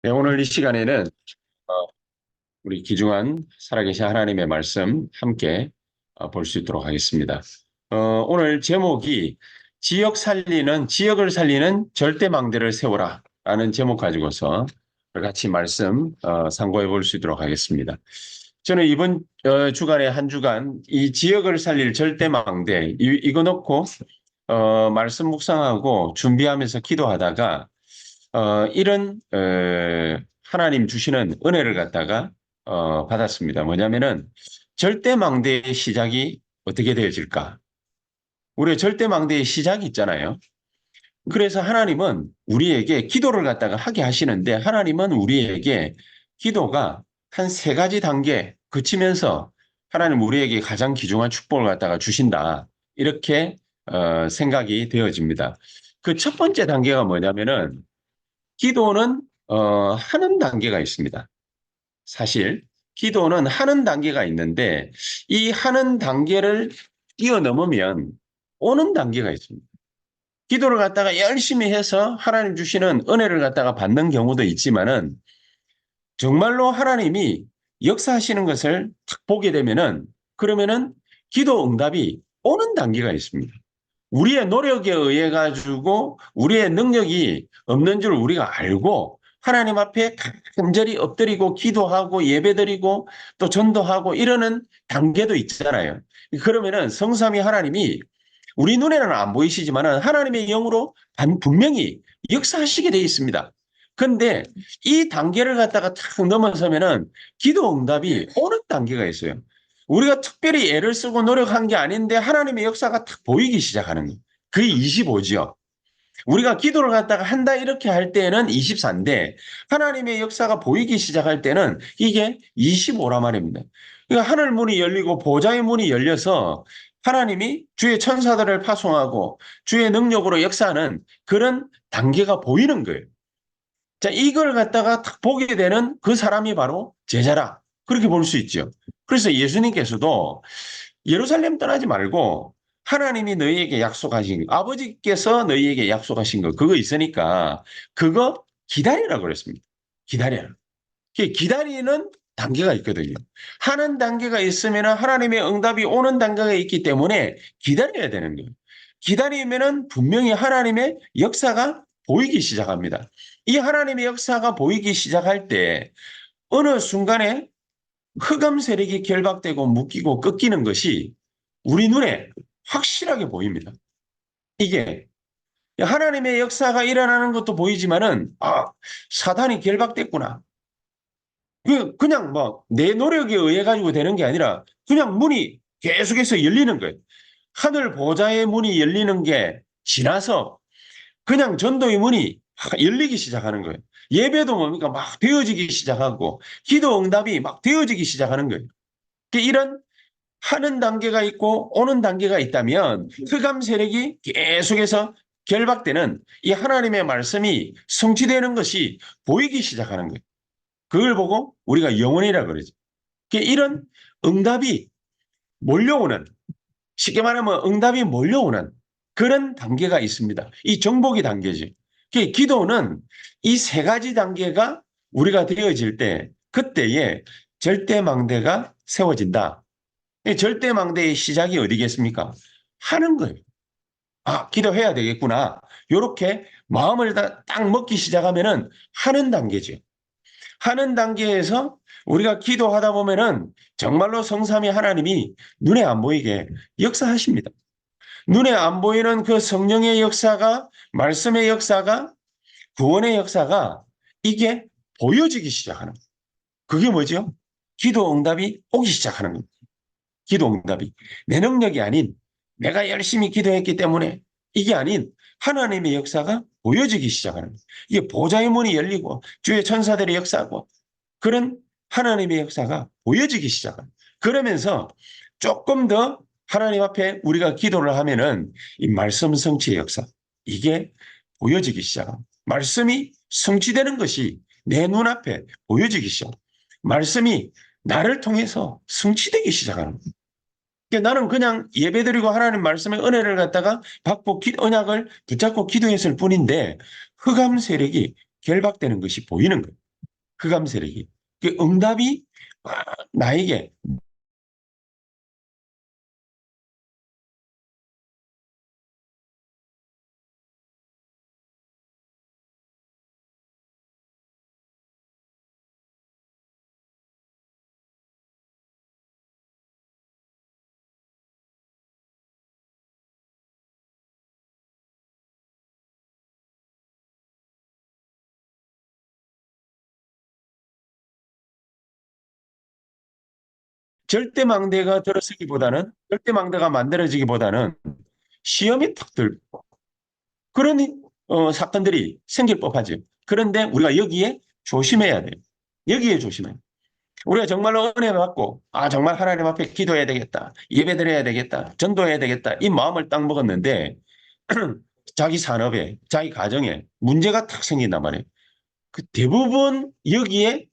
네, 오늘 이 시간에는 어, 우리 귀중한 살아계신 하나님의 말씀 함께 볼 수 있도록 하겠습니다. 오늘 제목이 지역을 살리는 절대망대를 세워라 라는 제목 가지고서 같이 말씀 상고해 볼 수 있도록 하겠습니다. 저는 이번 주간에 한 주간 이 지역을 살릴 절대망대 이거 놓고 말씀 묵상하고 준비하면서 기도하다가 이런 하나님 주시는 은혜를 갖다가 받았습니다. 뭐냐면은 절대망대의 시작이 어떻게 되어질까? 우리의 절대망대의 시작이 있잖아요. 그래서 하나님은 우리에게 기도를 갖다가 하게 하시는데 하나님은 우리에게 기도가 한 세 가지 단계 그치면서 하나님 우리에게 가장 귀중한 축복을 갖다가 주신다. 이렇게 생각이 되어집니다. 그 첫 번째 단계가 뭐냐면은 기도는 하는 단계가 있습니다. 사실 기도는 하는 단계가 있는데 이 하는 단계를 뛰어넘으면 오는 단계가 있습니다. 기도를 갖다가 열심히 해서 하나님 주시는 은혜를 갖다가 받는 경우도 있지만은 정말로 하나님이 역사하시는 것을 딱 보게 되면은 그러면은 기도 응답이 오는 단계가 있습니다. 우리의 노력에 의해 가지고 우리의 능력이 없는 줄 우리가 알고 하나님 앞에 간절히 엎드리고 기도하고 예배드리고 또 전도하고 이러는 단계도 있잖아요. 그러면은 성삼위 하나님이 우리 눈에는 안 보이시지만은 하나님의 영으로 분명히 역사하시게 되어 있습니다. 근데 이 단계를 갖다가 탁 넘어서면은 기도 응답이 오는 단계가 있어요. 우리가 특별히 애를 쓰고 노력한 게 아닌데 하나님의 역사가 탁 보이기 시작하는 거예요. 그게 25지요. 우리가 기도를 갖다가 한다 이렇게 할 때는 24인데 하나님의 역사가 보이기 시작할 때는 이게 25라 말입니다. 그러니까 하늘 문이 열리고 보좌의 문이 열려서 하나님이 주의 천사들을 파송하고 주의 능력으로 역사하는 그런 단계가 보이는 거예요. 자, 이걸 갖다가 딱 보게 되는 그 사람이 바로 제자라. 그렇게 볼 수 있죠. 그래서 예수님께서도 예루살렘 떠나지 말고 하나님이 너희에게 약속하신, 아버지께서 너희에게 약속하신 거, 그거 있으니까 그거 기다리라 그랬습니다. 기다려라. 기다리는 단계가 있거든요. 하는 단계가 있으면 하나님의 응답이 오는 단계가 있기 때문에 기다려야 되는 거예요. 기다리면은 분명히 하나님의 역사가 보이기 시작합니다. 이 하나님의 역사가 보이기 시작할 때 어느 순간에 흑암 세력이 결박되고 묶이고 꺾이는 것이 우리 눈에 확실하게 보입니다. 이게 하나님의 역사가 일어나는 것도 보이지만은 사단이 결박됐구나. 그냥 뭐 내 노력에 의해 가지고 되는 게 아니라 그냥 문이 계속해서 열리는 거예요. 하늘 보좌의 문이 열리는 게 지나서 그냥 전도의 문이 열리기 시작하는 거예요. 예배도 뭡니까? 막 되어지기 시작하고 기도 응답이 막 되어지기 시작하는 거예요. 이런 하는 단계가 있고 오는 단계가 있다면 흑암 세력이 계속해서 결박되는 이 하나님의 말씀이 성취되는 것이 보이기 시작하는 거예요. 그걸 보고 우리가 영혼이라 그러죠. 이런 응답이 몰려오는, 쉽게 말하면 응답이 몰려오는 그런 단계가 있습니다. 이 정복이 단계지. 기도는 이 세 가지 단계가 우리가 되어질 때 그때에 절대망대가 세워진다. 이 절대망대의 시작이 어디겠습니까? 하는 거예요. 기도해야 되겠구나. 이렇게 마음을 딱 먹기 시작하면은 하는 단계죠. 하는 단계에서 우리가 기도하다 보면은 정말로 성삼위 하나님이 눈에 안 보이게 역사하십니다. 눈에 안 보이는 그 성령의 역사가, 말씀의 역사가, 구원의 역사가 이게 보여지기 시작하는 거예요. 그게 뭐죠? 기도 응답이 오기 시작하는 겁니다. 기도 응답이. 내 능력이 아닌 내가 열심히 기도했기 때문에 이게 아닌 하나님의 역사가 보여지기 시작하는 거예요. 이게 보좌의 문이 열리고 주의 천사들의 역사고 그런 하나님의 역사가 보여지기 시작합니다. 그러면서 조금 더 하나님 앞에 우리가 기도를 하면은 이 말씀 성취의 역사 이게 보여지기 시작합니다. 말씀이 성취되는 것이 내 눈앞에 보여지기 시작합니다. 말씀이 나를 통해서 성취되기 시작하는 거예요. 그러니까 나는 그냥 예배드리고 하나님 말씀의 은혜를 갖다가 받고 언약을 붙잡고 기도했을 뿐인데 흑암 세력이 결박되는 것이 보이는 거예요. 흑암 세력이. 그 응답이 나에게 절대망대가 들어서기보다는 절대망대가 만들어지기보다는 시험이 탁 들고 그런 사건들이 생길 법하죠. 그런데 우리가 여기에 조심해야 돼요. 여기에 조심해요. 우리가 정말로 은혜 받고 정말 하나님 앞에 기도해야 되겠다. 예배드려야 되겠다. 전도해야 되겠다. 이 마음을 딱 먹었는데 자기 산업에 자기 가정에 문제가 탁 생긴단 말이에요. 그 대부분 여기에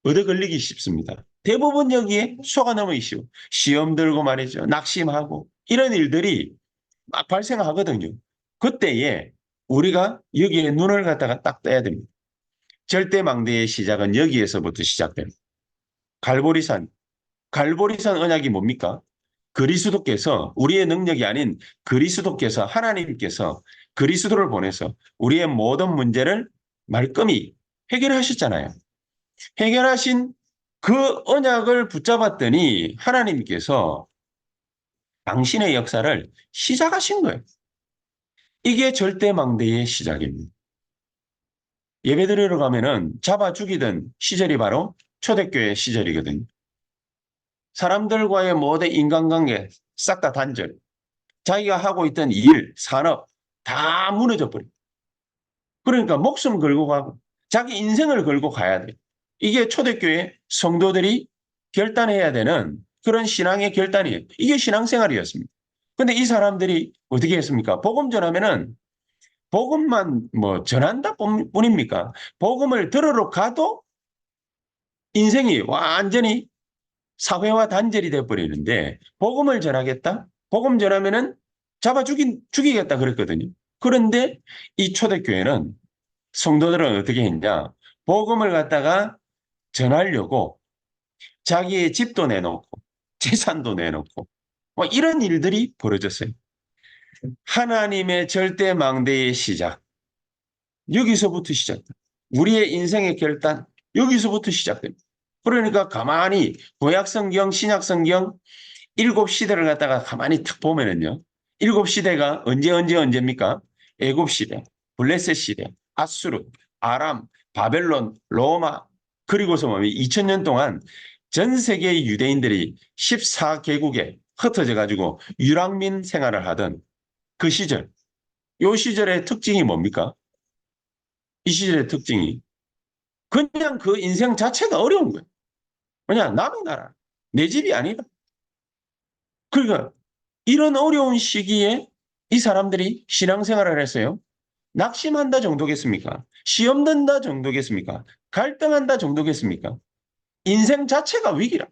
얻어 걸리기 쉽습니다. 대부분 여기에 속아 넘어기 쉬워. 시험 들고 말이죠. 낙심하고 이런 일들이 막 발생하거든요. 그때에 우리가 여기에 눈을 갖다가 딱 떼야 됩니다. 절대망대의 시작은 여기에서부터 시작됩니다. 갈보리산. 갈보리산 언약이 뭡니까? 그리스도께서 우리의 능력이 아닌 그리스도께서 하나님께서 그리스도를 보내서 우리의 모든 문제를 말끔히 해결하셨잖아요. 해결하신 그 언약을 붙잡았더니 하나님께서 당신의 역사를 시작하신 거예요. 이게 절대망대의 시작입니다. 예배드리러 가면은 잡아 죽이던 시절이 바로 초대교회 시절이거든요. 사람들과의 모든 인간관계 싹 다 단절. 자기가 하고 있던 일, 산업 다 무너져 버려. 그러니까 목숨 걸고 가고 자기 인생을 걸고 가야 돼. 이게 초대교회 성도들이 결단해야 되는 그런 신앙의 결단이에요. 이게 신앙생활이었습니다. 근데 이 사람들이 어떻게 했습니까? 복음 전하면은 복음만 뭐 전한다 뿐입니까? 복음을 들으러 가도 인생이 완전히 사회와 단절이 돼 버리는데 복음을 전하겠다? 복음 전하면은 죽이겠다 그랬거든요. 그런데 이 초대교회는 성도들은 어떻게 했냐? 복음을 갖다가 전하려고 자기의 집도 내놓고 재산도 내놓고 뭐 이런 일들이 벌어졌어요. 하나님의 절대 망대의 시작. 여기서부터 시작됩니다. 우리의 인생의 결단 여기서부터 시작됩니다. 그러니까 가만히 구약성경, 신약성경 일곱 시대를 갖다가 가만히 탁 보면은요. 일곱 시대가 언제입니까? 애굽 시대, 블레셋 시대, 아수르, 아람, 바벨론, 로마 그리고서 뭐 2000년 동안 전 세계의 유대인들이 14개국에 흩어져 가지고 유랑민 생활을 하던 그 시절. 이 시절의 특징이 뭡니까? 이 시절의 특징이 그냥 그 인생 자체가 어려운 거예요. 그냥 남의 나라, 내 집이 아니라. 그러니까 이런 어려운 시기에 이 사람들이 신앙생활을 했어요. 낙심한다 정도겠습니까? 시험 든다 정도겠습니까? 갈등한다 정도겠습니까? 인생 자체가 위기라.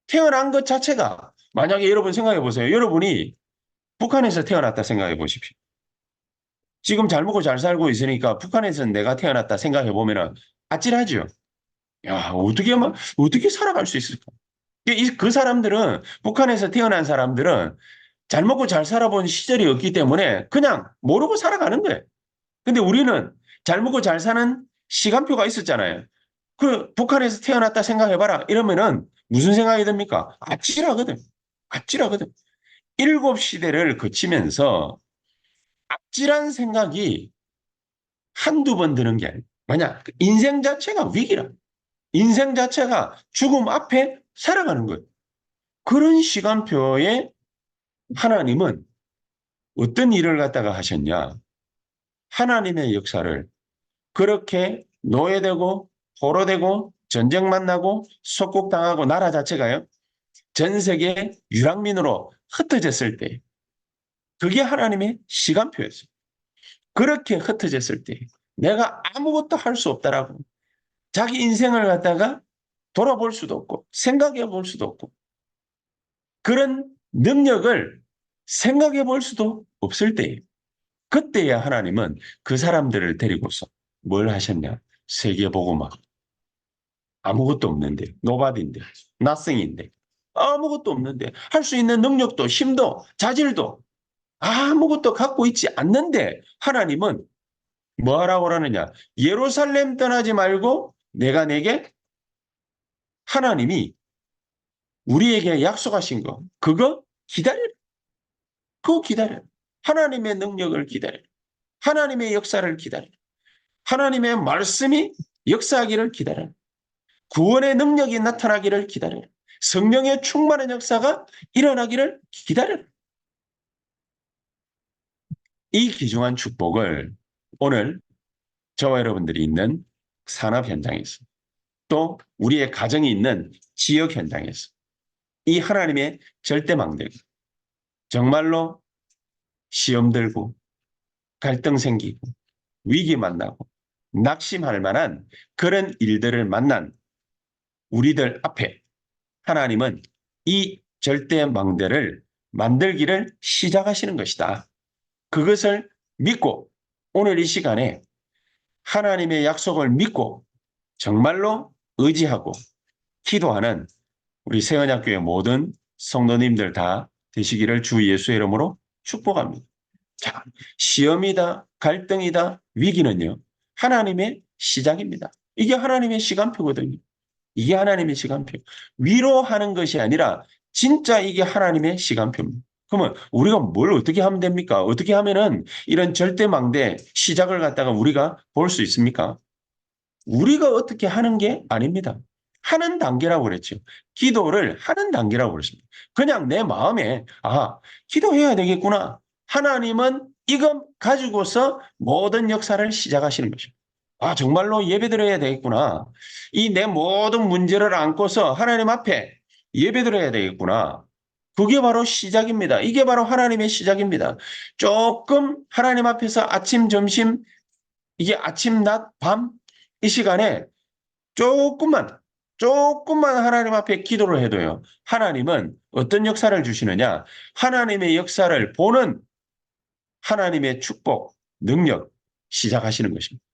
태어난 것 자체가 만약에 여러분 생각해 보세요. 여러분이 북한에서 태어났다 생각해 보십시오. 지금 잘 먹고 잘 살고 있으니까 북한에서 내가 태어났다 생각해 보면은 아찔하죠. 야, 어떻게 살아갈 수 있을까? 그 사람들은, 북한에서 태어난 사람들은 잘 먹고 잘 살아본 시절이 없기 때문에 그냥 모르고 살아가는 거예요. 근데 우리는 잘 먹고 잘 사는 시간표가 있었잖아요. 그 북한에서 태어났다 생각해봐라. 이러면은 무슨 생각이 듭니까? 아찔하거든. 아찔하거든. 일곱 시대를 거치면서 아찔한 생각이 한두 번 드는 게 아니에요. 만약 인생 자체가 위기라. 인생 자체가 죽음 앞에 살아가는 거예요. 그런 시간표에 하나님은 어떤 일을 갖다가 하셨냐? 하나님의 역사를 그렇게 노예되고 포로되고 전쟁만 나고 속국당하고 나라 자체가요. 전 세계 유랑민으로 흩어졌을 때 그게 하나님의 시간표였어요. 그렇게 흩어졌을 때 내가 아무것도 할 수 없다라고 자기 인생을 갖다가 돌아볼 수도 없고 생각해 볼 수도 없고 그런 능력을 생각해 볼 수도 없을 때예요. 그때야 하나님은 그 사람들을 데리고서 뭘 하셨냐? 세계복음화. 아무것도 없는데, 노바디인데, nothing인데, 아무것도 없는데, 할 수 있는 능력도, 힘도, 자질도 아무것도 갖고 있지 않는데, 하나님은 뭐라고 그러느냐? 예루살렘 떠나지 말고 내가 내게 하나님이 우리에게 약속하신 거, 그거 기다려. 그거 기다려. 하나님의 능력을 기다려. 하나님의 역사를 기다려. 하나님의 말씀이 역사하기를 기다려. 구원의 능력이 나타나기를 기다려. 성령의 충만한 역사가 일어나기를 기다려. 이 귀중한 축복을 오늘 저와 여러분들이 있는 산업 현장에서 또 우리의 가정이 있는 지역 현장에서 이 하나님의 절대망대 정말로 시험 들고 갈등 생기고 위기 만나고 낙심할 만한 그런 일들을 만난 우리들 앞에 하나님은 이 절대망대를 만들기를 시작하시는 것이다. 그것을 믿고 오늘 이 시간에 하나님의 약속을 믿고 정말로 의지하고 기도하는 우리 세언약교회 모든 성도님들 다 되시기를 주 예수의 이름으로 축복합니다. 자, 시험이다, 갈등이다, 위기는요, 하나님의 시작입니다. 이게 하나님의 시간표거든요. 이게 하나님의 시간표. 위로하는 것이 아니라 진짜 이게 하나님의 시간표입니다. 그러면 우리가 뭘 어떻게 하면 됩니까? 어떻게 하면은 이런 절대망대 시작을 갖다가 우리가 볼 수 있습니까? 우리가 어떻게 하는 게 아닙니다. 하는 단계라고 그랬죠. 기도를 하는 단계라고 그랬습니다. 그냥 내 마음에 기도해야 되겠구나. 하나님은 이것 가지고서 모든 역사를 시작하시는 것입니다. 정말로 예배드려야 되겠구나. 이 내 모든 문제를 안고서 하나님 앞에 예배드려야 되겠구나. 그게 바로 시작입니다. 이게 바로 하나님의 시작입니다. 조금 하나님 앞에서 아침, 점심, 이게 아침, 낮, 밤, 이 시간에 조금만 하나님 앞에 기도를 해도요. 하나님은 어떤 역사를 주시느냐? 하나님의 역사를 보는 하나님의 축복, 능력 시작하시는 것입니다.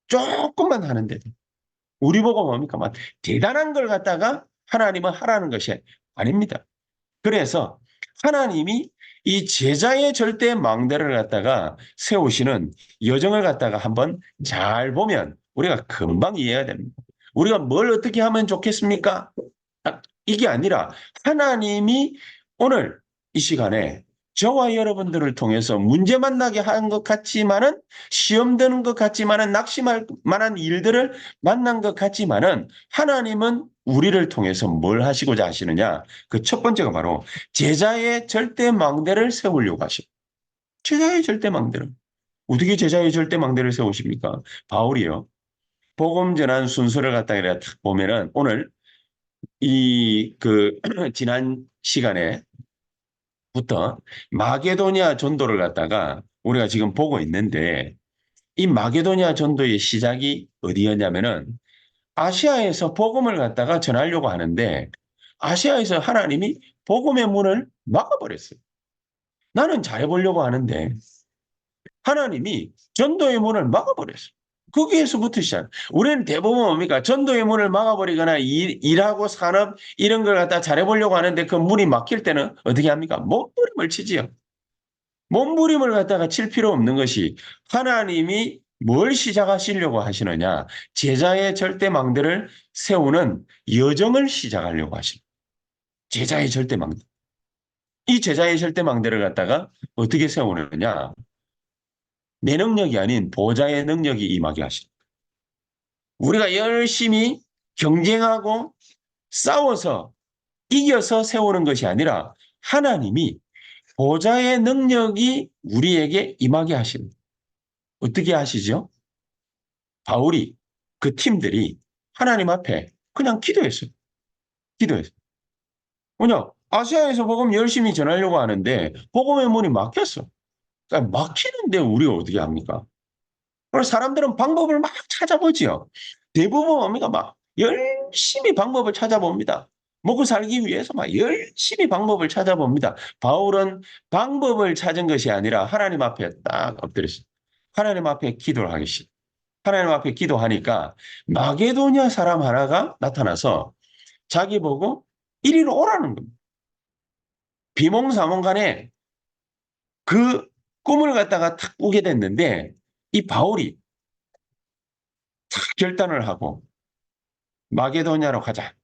조금만 하는데도. 우리 보고 뭡니까? 막 대단한 걸 갖다가 하나님은 하라는 것이 아닙니다. 그래서 하나님이 이 제자의 절대 망대를 갖다가 세우시는 여정을 갖다가 한번 잘 보면 우리가 금방 이해가 됩니다. 우리가 뭘 어떻게 하면 좋겠습니까? 이게 아니라 하나님이 오늘 이 시간에 저와 여러분들을 통해서 문제 만나게 한 것 같지만은 시험 드는 것 같지만은 낙심할 만한 일들을 만난 것 같지만은 하나님은 우리를 통해서 뭘 하시고자 하시느냐? 그 첫 번째가 바로 제자의 절대 망대를 세우려고 하십니다. 제자의 절대 망대를. 어떻게 제자의 절대 망대를 세우십니까? 바울이요. 복음 전한 순서를 갖다가 딱 보면은 오늘 지난 시간에 부터 마게도니아 전도를 갖다가 우리가 지금 보고 있는데 이 마게도니아 전도의 시작이 어디였냐면은 아시아에서 복음을 갖다가 전하려고 하는데 아시아에서 하나님이 복음의 문을 막아버렸어요. 나는 잘해보려고 하는데 하나님이 전도의 문을 막아버렸어요. 거기에서부터 시작. 우리는 대부분 뭡니까? 전도의 문을 막아버리거나 일하고 산업 이런 걸 갖다 잘해보려고 하는데 그 문이 막힐 때는 어떻게 합니까? 몸부림을 치지요. 몸부림을 갖다가 칠 필요 없는 것이 하나님이 뭘 시작하시려고 하시느냐? 제자의 절대망대를 세우는 여정을 시작하려고 하십니다. 제자의 절대망대. 이 제자의 절대망대를 갖다가 어떻게 세우느냐? 내 능력이 아닌 보좌의 능력이 임하게 하십니다. 우리가 열심히 경쟁하고 싸워서 이겨서 세우는 것이 아니라 하나님이 보좌의 능력이 우리에게 임하게 하십니다. 어떻게 하시죠? 바울이 그 팀들이 하나님 앞에 그냥 기도했어요. 기도했어요. 뭐냐? 아시아에서 복음 열심히 전하려고 하는데 복음의 문이 막혔어. 그러니까 막히는데 우리가 어떻게 합니까? 그래서 사람들은 방법을 막 찾아보지요. 대부분 뭡니까? 막 열심히 방법을 찾아봅니다. 먹고 살기 위해서 막 열심히 방법을 찾아봅니다. 바울은 방법을 찾은 것이 아니라 하나님 앞에 딱 엎드렸어요. 하나님 앞에 기도를 하기 시작. 하나님 앞에 기도하니까 마게도냐 사람 하나가 나타나서 자기 보고 이리로 오라는 겁니다. 비몽사몽간에 그 꿈을 갖다가 탁 꾸게 됐는데 이 바울이 탁 결단을 하고 마게도냐로 가자.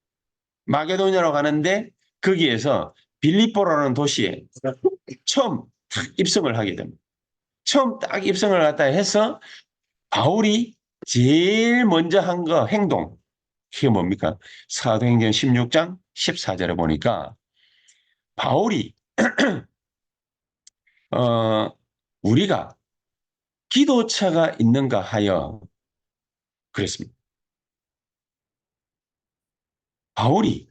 마게도냐로 가는데 거기에서 빌립보라는 도시에 처음 탁 입성을 하게 됩니다. 처음 딱 입성을 갖다 해서 바울이 제일 먼저 한 거 행동, 그게 뭡니까? 사도행전 16장 14절에 보니까 바울이 우리가 기도처가 있는가 하여 그랬습니다. 바울이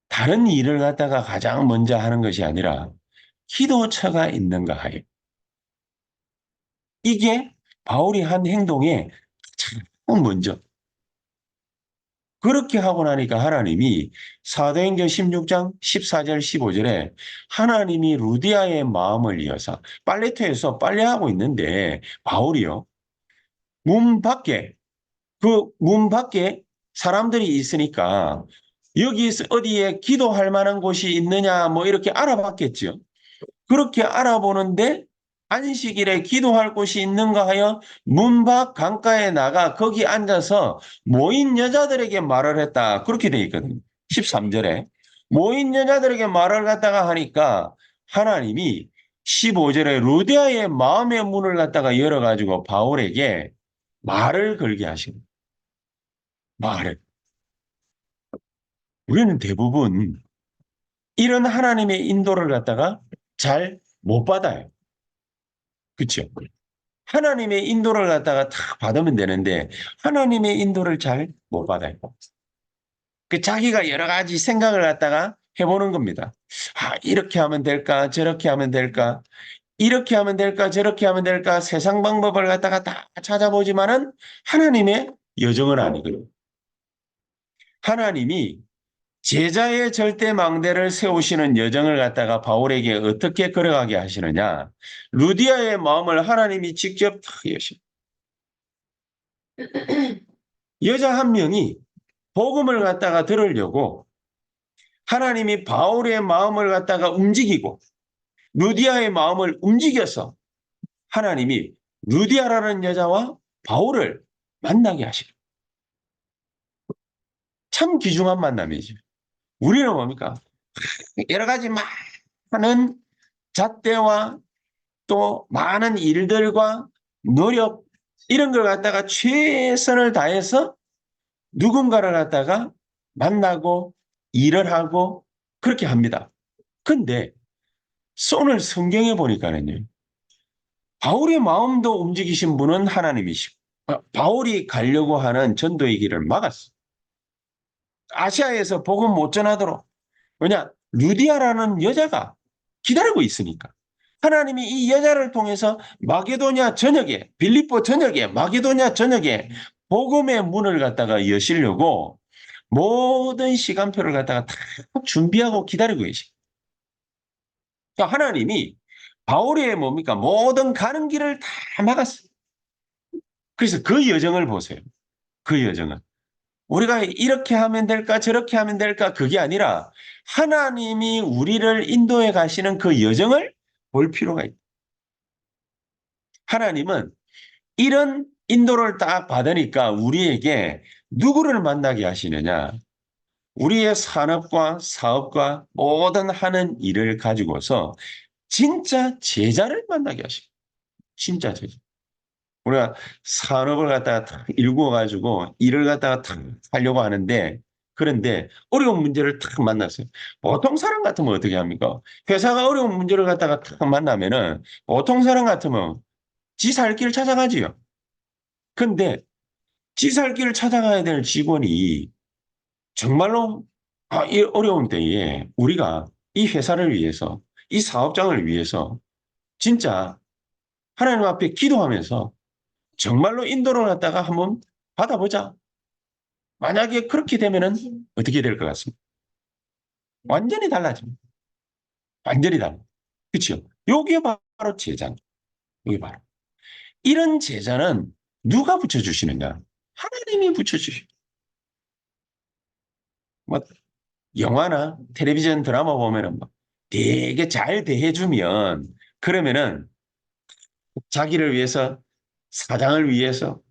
다른 일을 갖다가 가장 먼저 하는 것이 아니라 기도처가 있는가 하여. 이게 바울이 한 행동에 가장 먼저. 그렇게 하고 나니까 하나님이 사도행전 16장 14절 15절에 하나님이 루디아의 마음을 이어서 빨래터에서 빨래하고 있는데 바울이요. 문 밖에 그 문 밖에 사람들이 있으니까 여기 어디에 기도할 만한 곳이 있느냐 뭐 이렇게 알아봤겠죠. 그렇게 알아보는데 안식일에 기도할 곳이 있는가 하여 문 밖 강가에 나가 거기 앉아서 모인 여자들에게 말을 했다. 그렇게 돼 있거든요. 13절에. 모인 여자들에게 말을 갖다가 하니까 하나님이 15절에 루디아의 마음의 문을 갖다가 열어가지고 바울에게 말을 걸게 하시고 말을. 우리는 대부분 이런 하나님의 인도를 갖다가 잘 못 받아요. 그렇죠? 하나님의 인도를 갖다가 다 받으면 되는데 하나님의 인도를 잘 못 받아요. 그 자기가 여러 가지 생각을 갖다가 해보는 겁니다. 아, 이렇게 하면 될까? 저렇게 하면 될까? 이렇게 하면 될까? 저렇게 하면 될까? 세상 방법을 갖다가 다 찾아보지만은 하나님의 여정은 아니거든요. 하나님이 제자의 절대 망대를 세우시는 여정을 갖다가 바울에게 어떻게 걸어가게 하시느냐? 루디아의 마음을 하나님이 직접 탁 여십니다. 여자 한 명이 복음을 갖다가 들으려고 하나님이 바울의 마음을 갖다가 움직이고 루디아의 마음을 움직여서 하나님이 루디아라는 여자와 바울을 만나게 하시고 참 귀중한 만남이죠. 우리는 뭡니까? 여러 가지 많은 잣대와 또 많은 일들과 노력 이런 걸 갖다가 최선을 다해서 누군가를 갖다가 만나고 일을 하고 그렇게 합니다. 근데 오늘 성경에 보니까는요. 바울의 마음도 움직이신 분은 하나님이시고 바울이 가려고 하는 전도의 길을 막았어. 아시아에서 복음 못 전하도록. 왜냐? 루디아라는 여자가 기다리고 있으니까. 하나님이 이 여자를 통해서 마게도냐 전역에 빌립보 전역에 마게도냐 전역에 복음의 문을 갖다가 여시려고 모든 시간표를 갖다가 다 준비하고 기다리고 계시. 그러니까 하나님이 바울의 뭡니까? 모든 가는 길을 다 막았어요. 그래서 그 여정을 보세요. 그 여정은. 우리가 이렇게 하면 될까 저렇게 하면 될까 그게 아니라 하나님이 우리를 인도해 가시는 그 여정을 볼 필요가 있다. 하나님은 이런 인도를 딱 받으니까 우리에게 누구를 만나게 하시느냐. 우리의 산업과 사업과 모든 하는 일을 가지고서 진짜 제자를 만나게 하시고 진짜 제자. 우리가 산업을 갖다가 탁 일구어가지고 일을 갖다가 탁 하려고 하는데 그런데 어려운 문제를 탁 만났어요. 보통 사람 같으면 어떻게 합니까? 회사가 어려운 문제를 갖다가 탁 만나면은 보통 사람 같으면 지 살 길을 찾아가지요. 근데 지 살 길을 찾아가야 될 직원이 정말로 이 어려운 때에 우리가 이 회사를 위해서 이 사업장을 위해서 진짜 하나님 앞에 기도하면서 정말로 인도를 갖다가 한번 받아보자. 만약에 그렇게 되면은 어떻게 될 것 같습니까? 완전히 달라집니다. 완전히 달라. 그렇죠? 요게 바로 제자입니다. 요게 바로. 이런 제자는 누가 붙여주시느냐? 하나님이 붙여주시. 뭐 영화나 텔레비전 드라마 보면은 막 되게 잘 대해주면 그러면은 자기를 위해서 사장을 위해서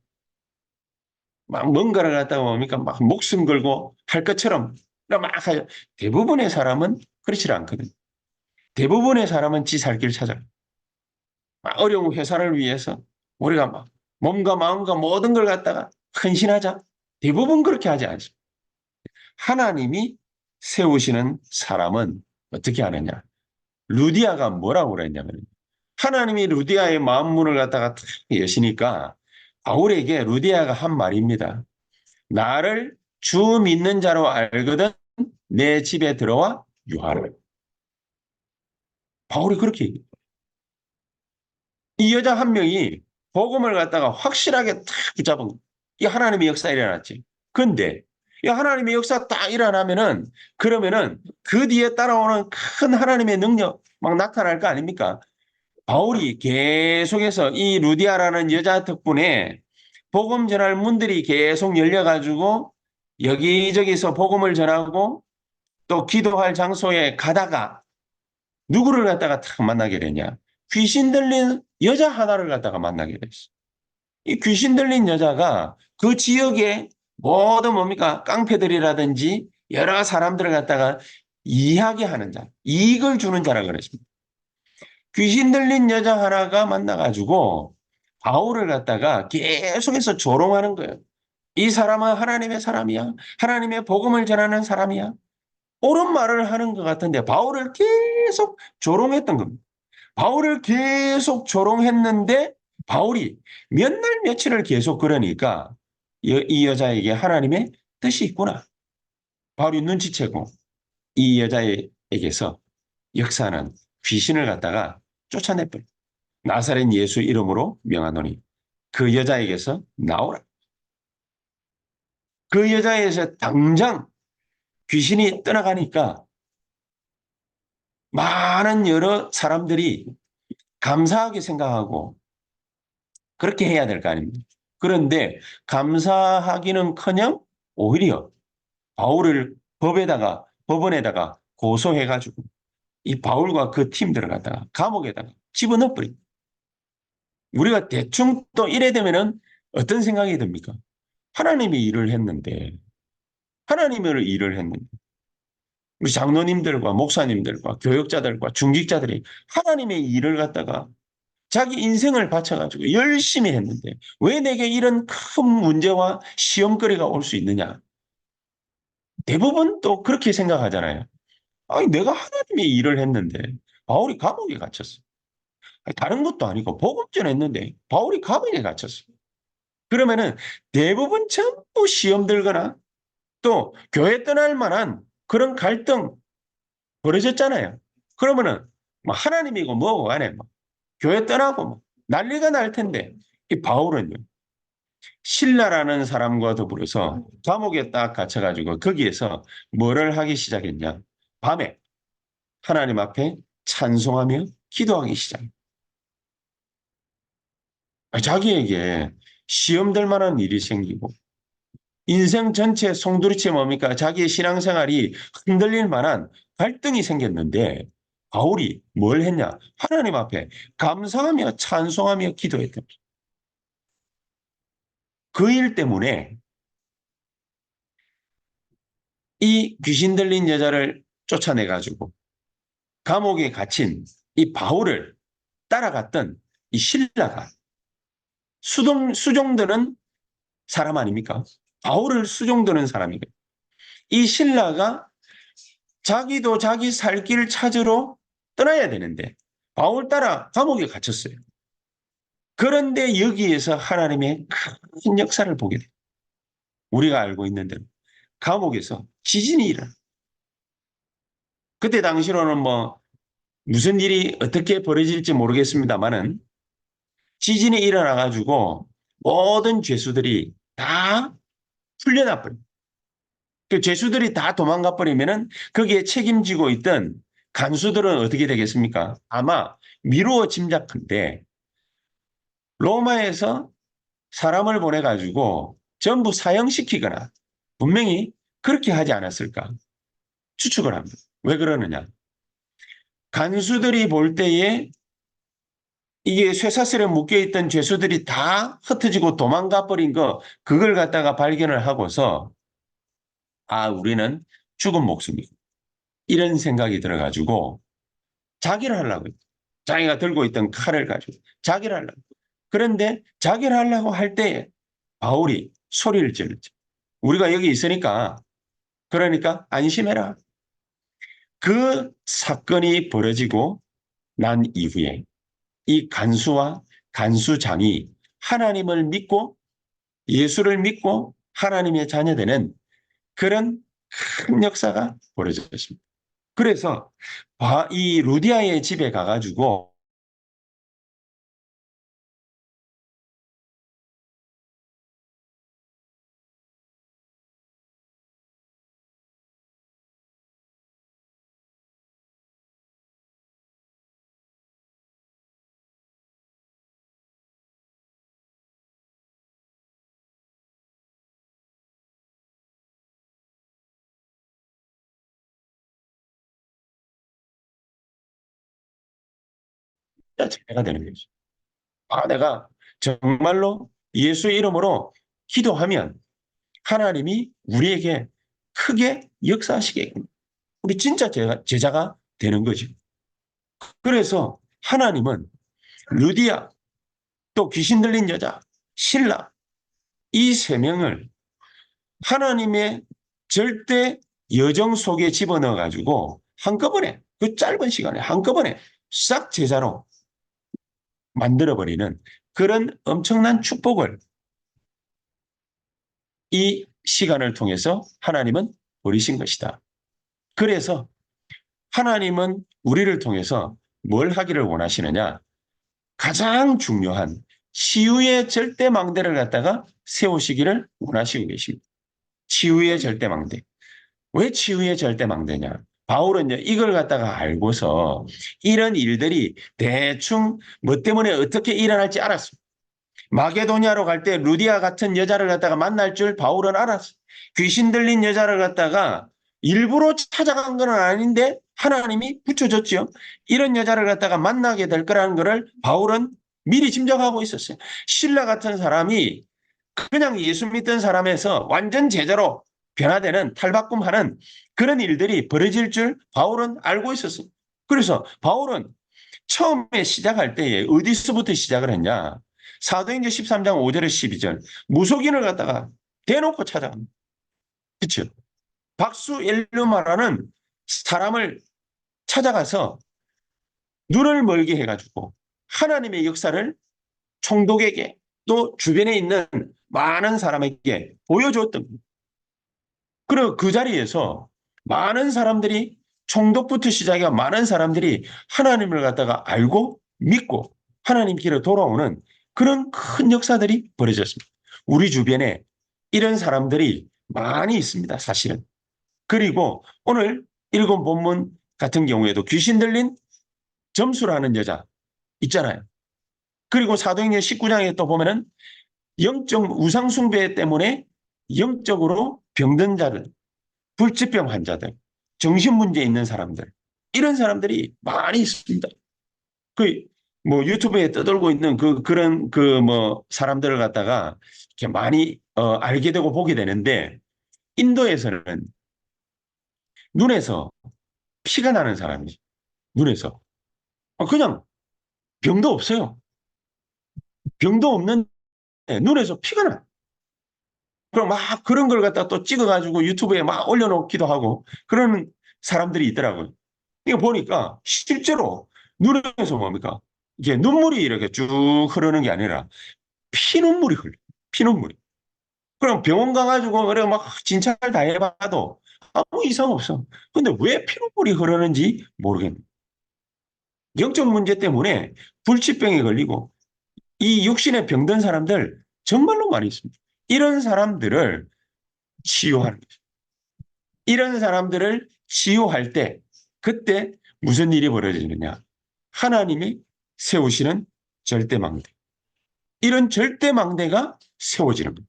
막 뭔가를 갖다가 뭡니까 막 목숨 걸고 할 것처럼 막 하죠. 대부분의 사람은 그렇지 않거든. 대부분의 사람은 지 살 길 찾아. 막 어려운 회사를 위해서 우리가 막 몸과 마음과 모든 걸 갖다가 헌신하자. 대부분 그렇게 하지 않습니다. 하나님이 세우시는 사람은 어떻게 하느냐? 루디아가 뭐라고 그랬냐면 하나님이 루디아의 마음 문을 갖다가 탁 여시니까 바울에게 루디아가 한 말입니다. 나를 주 믿는 자로 알거든 내 집에 들어와 유하라. 바울이 그렇게 얘기해요. 이 여자 한 명이 복음을 갖다가 확실하게 탁 붙잡은 거예요. 이 하나님의 역사 일어났지. 근데 이 하나님의 역사 딱 일어나면은 그러면은 그 뒤에 따라오는 큰 하나님의 능력 막 나타날 거 아닙니까? 바울이 계속해서 이 루디아라는 여자 덕분에 복음 전할 문들이 계속 열려가지고 여기저기서 복음을 전하고 또 기도할 장소에 가다가 누구를 갖다가 탁 만나게 되냐? 귀신 들린 여자 하나를 갖다가 만나게 됐어. 이 귀신 들린 여자가 그 지역의 모든 뭡니까? 깡패들이라든지 여러 사람들을 갖다가 이야기하는 자, 이익을 주는 자라 그랬습니다. 귀신 들린 여자 하나가 만나가지고 바울을 갖다가 계속해서 조롱하는 거예요. 이 사람은 하나님의 사람이야. 하나님의 복음을 전하는 사람이야. 옳은 말을 하는 것 같은데 바울을 계속 조롱했던 겁니다. 바울을 계속 조롱했는데 바울이 몇 날 며칠을 계속 그러니까 이 여자에게 하나님의 뜻이 있구나. 바울이 눈치채고 이 여자에게서 역사는 귀신을 갖다가 쫓아내버려. 나사렛 예수 이름으로 명하노니 그 여자에게서 나오라. 그 여자에게서 당장 귀신이 떠나가니까 많은 여러 사람들이 감사하게 생각하고 그렇게 해야 될 거 아닙니까? 그런데 감사하기는커녕 오히려 바울을 법원에다가 고소해가지고 이 바울과 그 팀들을 갖다가 감옥에다가 집어넣어버립니다. 우리가 대충 또 이래 되면은 어떤 생각이 듭니까? 하나님이 일을 했는데 하나님의 일을 했는데 우리 장로님들과 목사님들과 교역자들과 중직자들이 하나님의 일을 갖다가 자기 인생을 바쳐가지고 열심히 했는데 왜 내게 이런 큰 문제와 시험거리가 올 수 있느냐? 대부분 또 그렇게 생각하잖아요. 아니, 내가 하나님의 일을 했는데 바울이 감옥에 갇혔어. 아니, 다른 것도 아니고 복음 전했는데 바울이 감옥에 갇혔어. 그러면은 대부분 전부 시험 들거나 또 교회 떠날 만한 그런 갈등 벌어졌잖아요. 그러면은 뭐 하나님이고 뭐고 간에 뭐 교회 떠나고 뭐 난리가 날 텐데 이 바울은요. 신라라는 사람과 더불어서 감옥에 딱 갇혀가지고 거기에서 뭐를 하기 시작했냐. 밤에 하나님 앞에 찬송하며 기도하기 시작. 자기에게 시험될 만한 일이 생기고 인생 전체 송두리째 뭡니까? 자기의 신앙생활이 흔들릴 만한 갈등이 생겼는데 바울이 뭘 했냐? 하나님 앞에 감사하며 찬송하며 기도했다. 그 일 때문에 이 귀신 들린 여자를 쫓아내가지고 감옥에 갇힌 이 바울을 따라갔던 이 신라가 수종드는 사람 아닙니까? 바울을 수종드는 사람이거든요. 이 신라가 자기도 자기 살 길을 찾으러 떠나야 되는데 바울 따라 감옥에 갇혔어요. 그런데 여기에서 하나님의 큰 역사를 보게 돼요. 우리가 알고 있는 대로 감옥에서 지진이 일어나. 그때 당시로는 뭐 무슨 일이 어떻게 벌어질지 모르겠습니다만은 지진이 일어나가지고 모든 죄수들이 다 풀려나 버립니다. 그 죄수들이 다 도망가 버리면은 거기에 책임지고 있던 간수들은 어떻게 되겠습니까? 아마 미루어 짐작한데 로마에서 사람을 보내가지고 전부 사형시키거나 분명히 그렇게 하지 않았을까 추측을 합니다. 왜 그러느냐? 간수들이 볼 때에 이게 쇠사슬에 묶여있던 죄수들이 다 흩어지고 도망가 버린 거, 그걸 갖다가 발견을 하고서, 아, 우리는 죽은 목숨이고. 이런 생각이 들어가지고, 자기를 하려고 했죠. 자기가 들고 있던 칼을 가지고, 자기를 하려고. 그런데 자기를 하려고 할 때, 바울이 소리를 질렀죠. 우리가 여기 있으니까, 그러니까 안심해라. 그 사건이 벌어지고 난 이후에, 이 간수와 간수장이 하나님을 믿고 예수를 믿고 하나님의 자녀되는 그런 큰 역사가 벌어졌습니다. 그래서 이 루디아의 집에 가가지고 자체가 되는 거죠. 아, 내가 정말로 예수 이름으로 기도하면 하나님이 우리에게 크게 역사하시겠구나. 우리 진짜 제자가 되는 거죠. 그래서 하나님은 루디아, 또 귀신 들린 여자, 신라, 이 세 명을 하나님의 절대 여정 속에 집어넣어 가지고 한꺼번에, 그 짧은 시간에 한꺼번에 싹 제자로 만들어버리는 그런 엄청난 축복을 이 시간을 통해서 하나님은 버리신 것이다. 그래서 하나님은 우리를 통해서 뭘 하기를 원하시느냐? 가장 중요한 치유의 절대망대를 갖다가 세우시기를 원하시고 계십니다. 치유의 절대망대. 왜 치유의 절대망대냐? 바울은요, 이걸 갖다가 알고서 이런 일들이 대충 뭐 때문에 어떻게 일어날지 알았습니다. 마게도니아로 갈 때 루디아 같은 여자를 갖다가 만날 줄 바울은 알았어. 귀신 들린 여자를 갖다가 일부러 찾아간 건 아닌데 하나님이 붙여줬지요. 이런 여자를 갖다가 만나게 될 거라는 것을 바울은 미리 짐작하고 있었어요. 신라 같은 사람이 그냥 예수 믿던 사람에서 완전 제자로 변화되는 탈바꿈하는 그런 일들이 벌어질 줄 바울은 알고 있었어요. 그래서 바울은 처음에 시작할 때에 어디서부터 시작을 했냐? 사도행전 13장 5절에 12절 무속인을 갖다가 대놓고 찾아갑니다. 그렇죠? 박수 엘르마라는 사람을 찾아가서 눈을 멀게 해가지고 하나님의 역사를 총독에게 또 주변에 있는 많은 사람에게 보여주었던 겁니다. 그리고 그 자리에서 많은 사람들이 총독부터 시작해 많은 사람들이 하나님을 갖다가 알고 믿고 하나님 길로 돌아오는 그런 큰 역사들이 벌어졌습니다. 우리 주변에 이런 사람들이 많이 있습니다, 사실은. 그리고 오늘 읽은 본문 같은 경우에도 귀신 들린 점수라는 여자 있잖아요. 그리고 사도행전 19장에 또 보면은 영적 우상숭배 때문에 영적으로 병든 자들, 불치병 환자들, 정신문제 있는 사람들, 이런 사람들이 많이 있습니다. 그, 뭐, 유튜브에 떠돌고 있는 그런 뭐, 사람들을 갖다가 이렇게 많이, 알게 되고 보게 되는데, 인도에서는 눈에서 피가 나는 사람이, 눈에서. 그냥 병도 없어요. 병도 없는데 눈에서 피가 나. 그럼 막 그런 걸 갖다 또 찍어가지고 유튜브에 막 올려놓기도 하고 그런 사람들이 있더라고요. 이거 보니까 실제로 눈에서 뭡니까? 이게 눈물이 이렇게 쭉 흐르는 게 아니라 피눈물이 흘러. 피눈물이. 그럼 병원 가가지고 그래 막 진찰 다 해봐도 아무 이상 없어. 근데 왜 피눈물이 흐르는지 모르겠네. 영적 문제 때문에 불치병에 걸리고 이 육신에 병든 사람들 정말로 많이 있습니다. 이런 사람들을 치유하는 거죠. 이런 사람들을 치유할 때 그때 무슨 일이 벌어지느냐? 하나님이 세우시는 절대망대. 이런 절대 망대가 세워지는 거예요.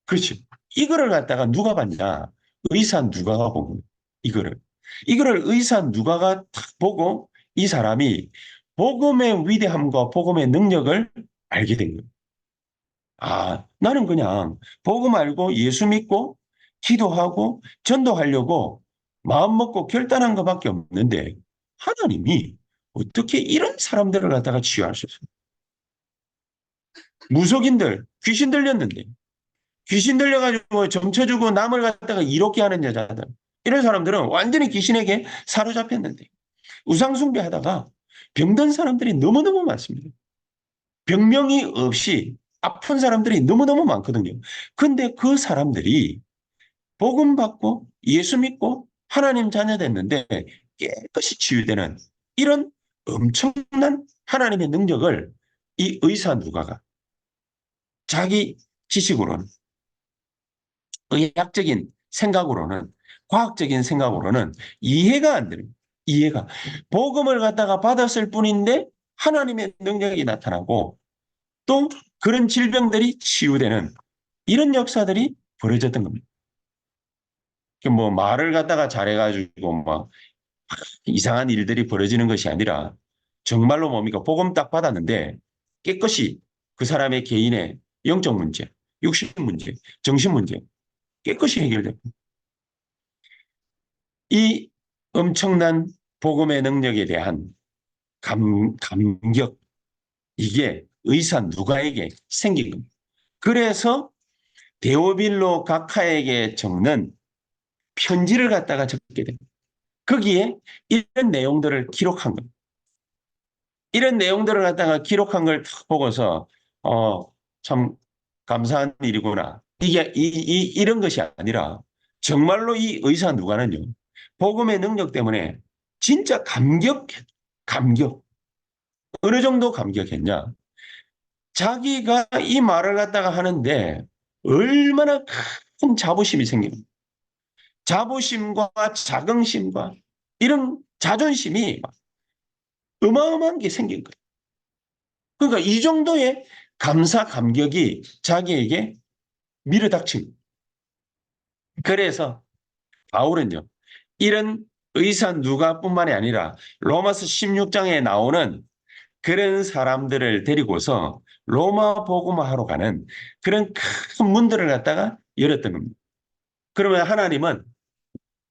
그렇지. 이거를 갖다가 누가 봤냐? 의사 누가가 보고 이거를. 이거를 의사 누가가 딱 보고 이 사람이 복음의 위대함과 복음의 능력을 알게 된 거예요. 아, 나는 그냥 복음 알고 예수 믿고 기도하고 전도하려고 마음 먹고 결단한 것밖에 없는데 하나님이 어떻게 이런 사람들을 갖다가 치유할 수 있어요? 무속인들, 귀신 들렸는데 귀신 들려가지고 점쳐주고 남을 갖다가 이롭게 하는 여자들. 이런 사람들은 완전히 귀신에게 사로잡혔는데 우상숭배하다가 병든 사람들이 너무너무 많습니다. 병명이 없이 아픈 사람들이 너무너무 많거든요. 근데 그 사람들이 복음 받고 예수 믿고 하나님 자녀 됐는데 깨끗이 치유되는 이런 엄청난 하나님의 능력을 이 의사 누가가 자기 지식으로는 의학적인 생각으로는 과학적인 생각으로는 이해가 안 되는 이해가 복음을 갖다가 받았을 뿐인데 하나님의 능력이 나타나고 또 그런 질병들이 치유되는 이런 역사들이 벌어졌던 겁니다. 뭐 말을 갖다가 잘해가지고 막 이상한 일들이 벌어지는 것이 아니라 정말로 뭡니까 복음 딱 받았는데 깨끗이 그 사람의 개인의 영적 문제, 육신 문제, 정신 문제 깨끗이 해결되고 이 엄청난 복음의 능력에 대한 감격, 이게 의사 누가에게 생긴 겁니다. 그래서 데오빌로 각하에게 적는 편지를 갖다가 적게 됩니다. 거기에 이런 내용들을 기록한 겁니다. 이런 내용들을 갖다가 기록한 걸 보고서 참 감사한 일이구나. 이게 이런 것이 아니라 정말로 이 의사 누가는요. 복음의 능력 때문에 진짜 감격. 어느 정도 감격했냐? 자기가 이 말을 갖다가 하는데 얼마나 큰 자부심이 생깁니다. 자부심과 자긍심과 이런 자존심이 어마어마한 게 생긴 거예요. 그러니까 이 정도의 감사, 감격이 자기에게 밀어닥친 거예요. 그래서 바울은요, 이런 의사 누가뿐만이 아니라 로마서 16장에 나오는 그런 사람들을 데리고서 로마 복음화하러 가는 그런 큰 문들을 갖다가 열었던 겁니다. 그러면 하나님은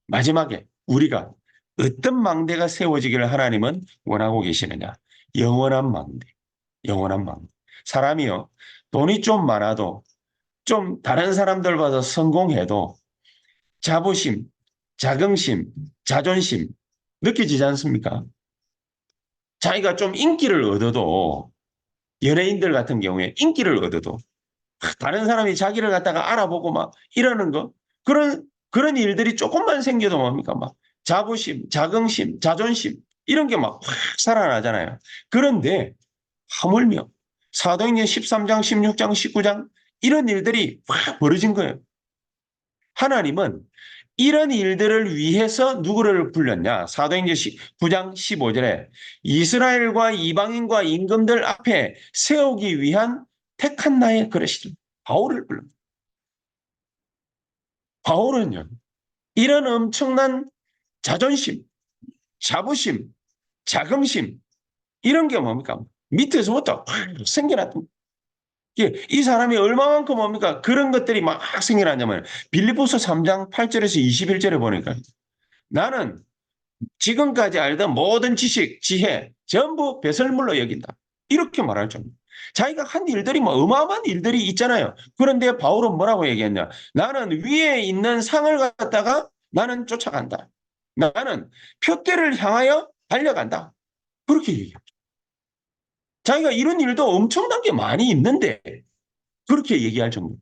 마지막에 우리가 어떤 망대가 세워지기를 하나님은 원하고 계시느냐? 영원한 망대, 영원한 망대. 사람이요, 돈이 좀 많아도 좀 다른 사람들보다 성공해도 자부심, 자긍심, 자존심 느껴지지 않습니까? 자기가 좀 인기를 얻어도 연예인들 같은 경우에 인기를 얻어도 다른 사람이 자기를 갖다가 알아보고 막 이러는 거 그런 일들이 조금만 생겨도 뭡니까 막 자부심, 자긍심, 자존심 이런 게 막 확 살아나잖아요. 그런데 하물며 사도행전 13장, 16장, 19장 이런 일들이 확 벌어진 거예요. 하나님은 이런 일들을 위해서 누구를 불렀냐? 사도행전 9장 15절에 이스라엘과 이방인과 임금들 앞에 세우기 위한 택한 나의 그릇이다. 바울을 불릅니다. 바울은요. 이런 엄청난 자존심, 자부심, 자긍심 이런 게 뭡니까? 밑에서부터 확 생겨났던 이 사람이 얼마만큼 뭡니까? 그런 것들이 막 생겨나냐면 빌립보서 3장 8절에서 21절에 보니까 나는 지금까지 알던 모든 지식, 지혜 전부 배설물로 여긴다. 이렇게 말할 정도. 자기가 한 일들이 뭐 어마어마한 일들이 있잖아요. 그런데 바울은 뭐라고 얘기했냐? 나는 위에 있는 상을 갖다가 나는 쫓아간다. 나는 표대를 향하여 달려간다. 그렇게 얘기해요. 자기가 이런 일도 엄청난 게 많이 있는데 그렇게 얘기할 정도.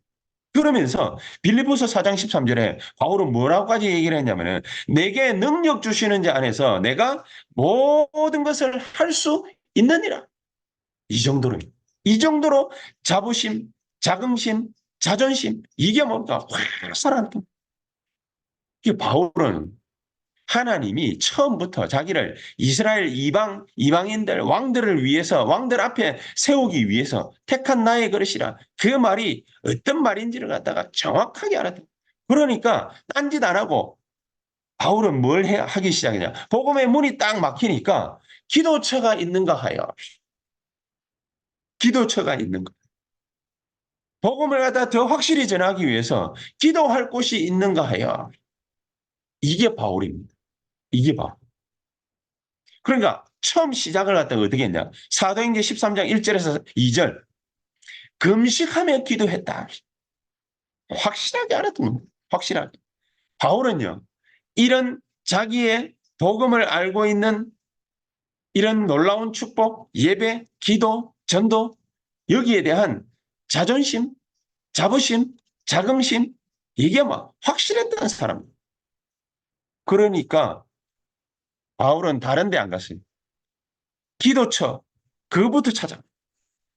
그러면서 빌립보서 4장 13절에 바울은 뭐라고까지 얘기를 했냐면은 내게 능력 주시는 자 안에서 내가 모든 것을 할 수 있느니라. 이 정도로 이 정도로 자부심, 자긍심, 자존심 이게 뭔가 확 살아났던. 이게 바울은 하나님이 처음부터 자기를 이스라엘 이방인들, 왕들을 위해서, 왕들 앞에 세우기 위해서 택한 나의 그릇이라. 그 말이 어떤 말인지를 갖다가 정확하게 알았다. 그러니까 딴짓 안 하고 바울은 하기 시작이냐. 복음의 문이 딱 막히니까 기도처가 있는가 하여. 기도처가 있는 거. 복음을 갖다 더 확실히 전하기 위해서 기도할 곳이 있는가 하여. 이게 바울입니다. 이게 바울. 그러니까 처음 시작을 갖다가 어떻게 했냐. 사도행전 13장 1절에서 2절. 금식하며 기도했다. 확실하게 알았던 겁니다. 확실하게. 바울은요. 이런 자기의 복음을 알고 있는 이런 놀라운 축복, 예배, 기도, 전도 여기에 대한 자존심, 자부심, 자긍심 이게 막 확실했던 사람. 그러니까 바울은 다른 데 안 갔어요. 기도처 그부터 찾아.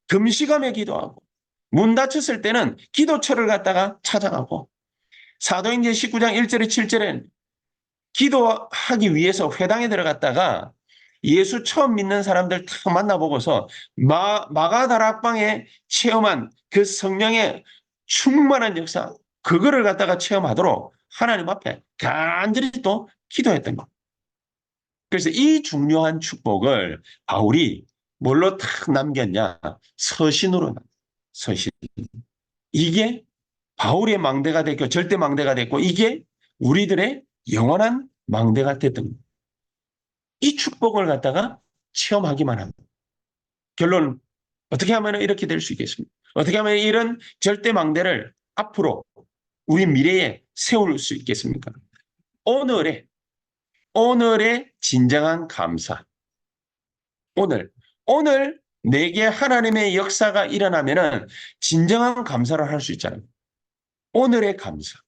금식하며 기도하고 문 닫혔을 때는 기도처를 갖다가 찾아가고 사도행전 19장 1절에 7절엔 기도하기 위해서 회당에 들어갔다가 예수 처음 믿는 사람들 다 만나보고서 마가다락방에 체험한 그 성령의 충만한 역사 그거를 갖다가 체험하도록 하나님 앞에 간절히 또 기도했던 것. 그래서 이 중요한 축복을 바울이 뭘로 탁 남겼냐? 서신으로 서신. 이게 바울의 망대가 됐고 절대 망대가 됐고 이게 우리들의 영원한 망대가 됐던 겁니다. 이 축복을 갖다가 체험하기만 합니다. 결론 어떻게 하면 이렇게 될 수 있겠습니까? 어떻게 하면 이런 절대 망대를 앞으로 우리 미래에 세울 수 있겠습니까? 오늘의 진정한 감사. 오늘 내게 하나님의 역사가 일어나면은 진정한 감사를 할 수 있잖아요. 오늘의 감사.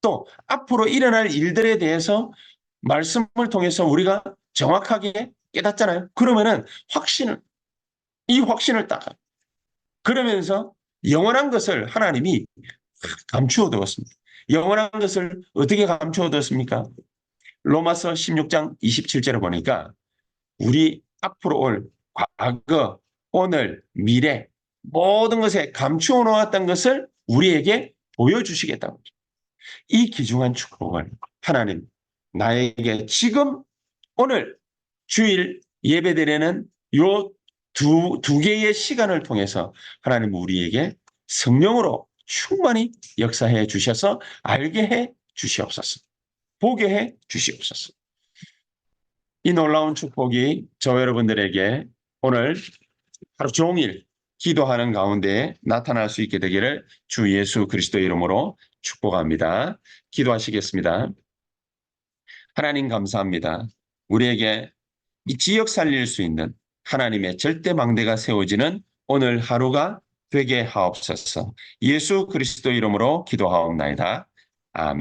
또 앞으로 일어날 일들에 대해서 말씀을 통해서 우리가 정확하게 깨닫잖아요. 그러면은 이 확신을 딱 그러면서 영원한 것을 하나님이 감추어 두었습니다. 영원한 것을 어떻게 감추어 두었습니까? 로마서 16장 27절을 보니까 우리 앞으로 올 과거, 오늘, 미래 모든 것에 감추어 놓았던 것을 우리에게 보여주시겠다고. 이 귀중한 축복을 하나님 나에게 지금 오늘 주일 예배드리는 요 두 개의 시간을 통해서 하나님 우리에게 성령으로 충만히 역사해 주셔서 알게 해 주시옵소서. 보게 해 주시옵소서. 이 놀라운 축복이 저 여러분들에게 오늘 하루 종일 기도하는 가운데 나타날 수 있게 되기를 주 예수 그리스도의 이름으로 축복합니다. 기도하시겠습니다. 하나님 감사합니다. 우리에게 이 지역 살릴 수 있는 하나님의 절대 망대가 세워지는 오늘 하루가 되게 하옵소서. 예수 그리스도 이름으로 기도하옵나이다. 아멘.